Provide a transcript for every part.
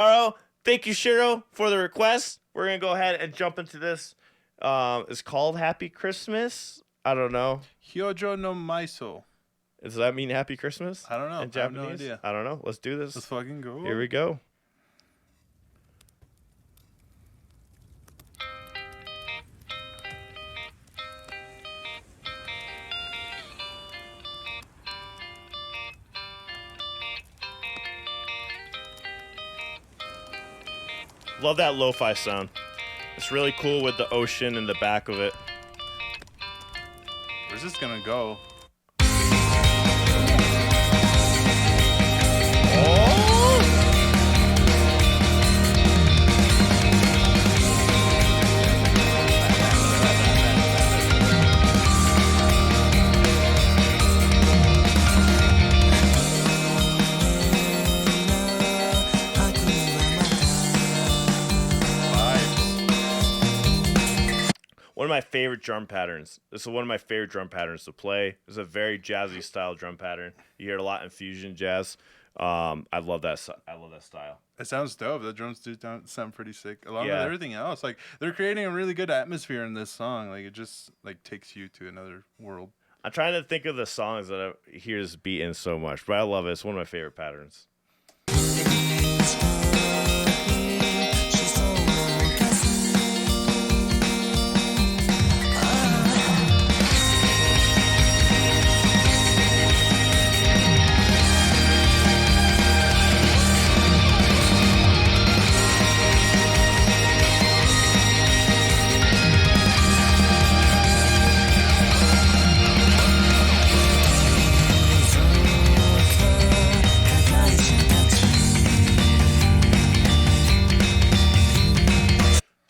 Shiro, thank you, Shiro, for the request. We're gonna go ahead and jump into this. It's called Happy Christmas. I don't know. Hyōjō no Maisō. Does that mean Happy Christmas? I don't know. In Japanese? I have no idea. I don't know. Let's do this. Let's fucking go. Here we go. Love that lo-fi sound. It's really cool with the ocean in the back of it. Where's this gonna go? One of my favorite drum patterns. This is one of my favorite drum patterns to play. It's a very jazzy style drum pattern. You hear it a lot in fusion jazz. I love that. I love that style. It sounds dope. The drums do sound pretty sick, along with everything else. Like they're creating a really good atmosphere in this song. Like it just like takes you to another world. I'm trying to think of the songs that I hear this beat in so much, but I love it. It's one of my favorite patterns.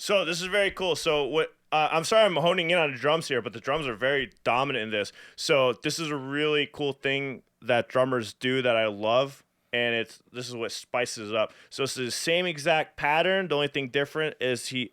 So this is very cool. So what? I'm sorry I'm honing in on the drums here, but the drums are very dominant in this. So this is a really cool thing that drummers do that I love, and this is what spices it up. So it's the same exact pattern. The only thing different is he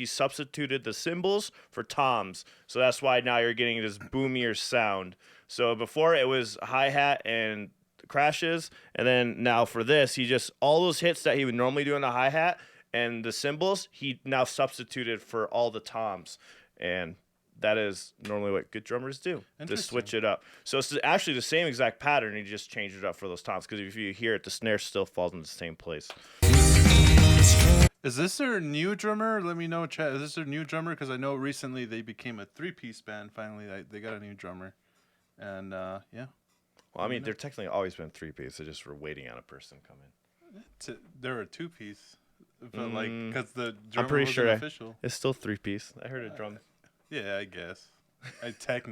substituted the cymbals for toms. So that's why now you're getting this boomier sound. So before it was hi-hat and crashes, and then now for this, he just all those hits that he would normally do on the hi-hat and the cymbals, he now substituted for all the toms. And that is normally what good drummers do, to switch it up. So it's actually the same exact pattern. He just changed it up for those toms. Because if you hear it, the snare still falls in the same place. Is this their new drummer? Let me know, chat. Is this their new drummer? Because I know recently they became a 3-piece band. Finally, they got a new drummer. And, yeah. Well, I mean, they're technically always been 3-piece. They just were waiting on a person to come in. They're a 2-piece. But, like, because the drummer I'm pretty wasn't sure official. It's still 3-piece. I heard a drum. Yeah, I guess. Technically.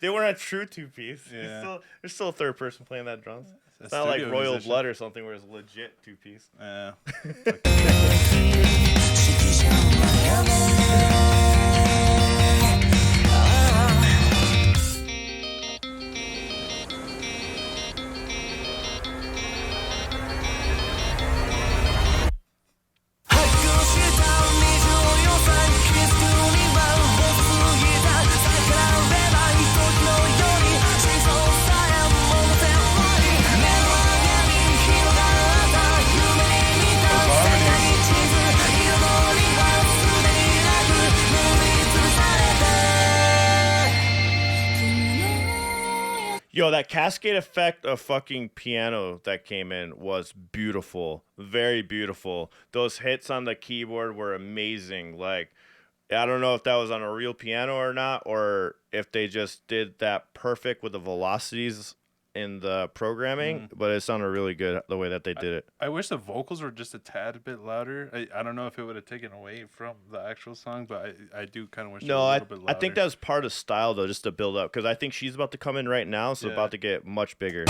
They weren't a true 2-piece. Yeah. There's still a third person playing that drums. It's not like Royal musician. Blood or something where it's legit 2-piece. Yeah. Yo, that cascade effect of fucking piano that came in was beautiful. Very beautiful. Those hits on the keyboard were amazing. Like, I don't know if that was on a real piano or not, or if they just did that perfect with the velocities in the programming, but it sounded really good the way that they did it. I wish the vocals were just a tad bit louder. I don't know if it would have taken away from the actual song, but I do kind of wish it was a little bit louder. I think that was part of style, though, just to build up, because I think she's about to come in right now, so about to get much bigger.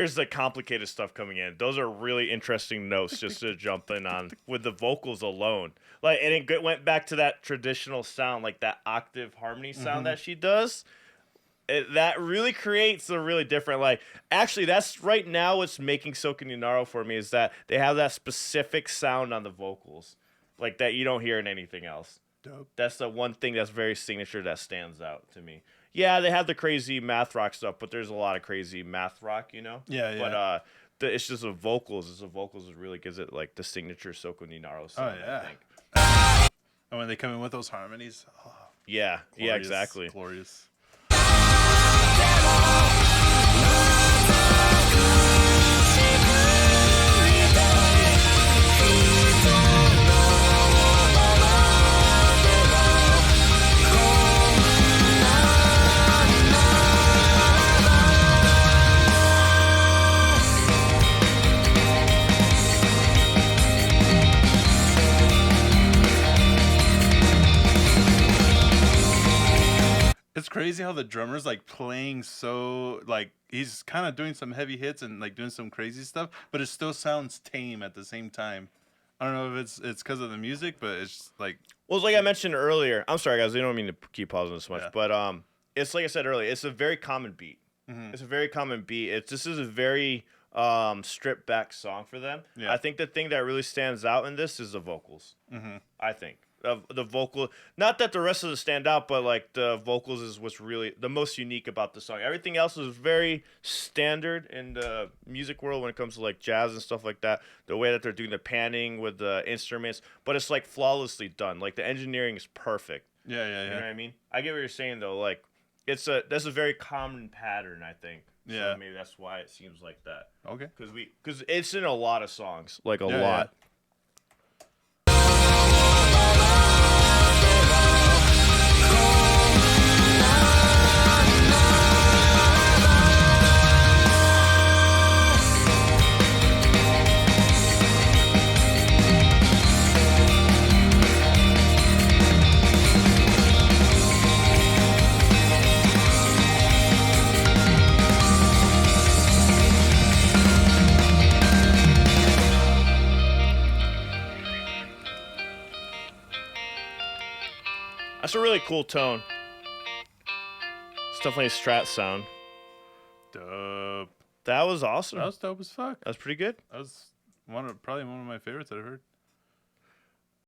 here's the complicated stuff coming in. Those are really interesting notes just to jump in on with the vocals alone. Like, and it went back to that traditional sound, like that octave harmony sound that she does. That really creates a really different, like, actually, that's right now what's making Sokoninaru for me is that they have that specific sound on the vocals, like that you don't hear in anything else. Dope. That's the one thing that's very signature that stands out to me. Yeah, they have the crazy math rock stuff, but there's a lot of crazy math rock, you know? Yeah. But it's just the vocals. It's the vocals that really gives it, like, the signature Sokoninaru sound, I think. And when they come in with those harmonies, Yeah, glorious, exactly. Glorious. It's crazy how the drummer's like playing so like he's kind of doing some heavy hits and like doing some crazy stuff, but it still sounds tame at the same time. I don't know if it's because of the music, but it's like Well, it's like I mentioned earlier. I'm sorry, guys. I don't mean to keep pausing this much, but it's like I said earlier. It's a very common beat. It's a very common beat. This is a very stripped back song for them. Yeah. I think the thing that really stands out in this is the vocals. I think the vocal, not that the rest of it stand out, but like the vocals is what's really the most unique about the song. Everything else is very standard in the music world when it comes to like jazz and stuff like that. The way that they're doing the panning with the instruments, but it's like flawlessly done. Like the engineering is perfect. yeah. You know what I mean? I get what you're saying though. Like that's a very common pattern, I think. Yeah. So maybe that's why it seems like that. Okay. Because it's in a lot of songs, like a Yeah, lot. That's a really cool tone. It's definitely a Strat sound. Dope. That was awesome. That was dope as fuck. That's pretty good. That was probably one of my favorites that I've heard.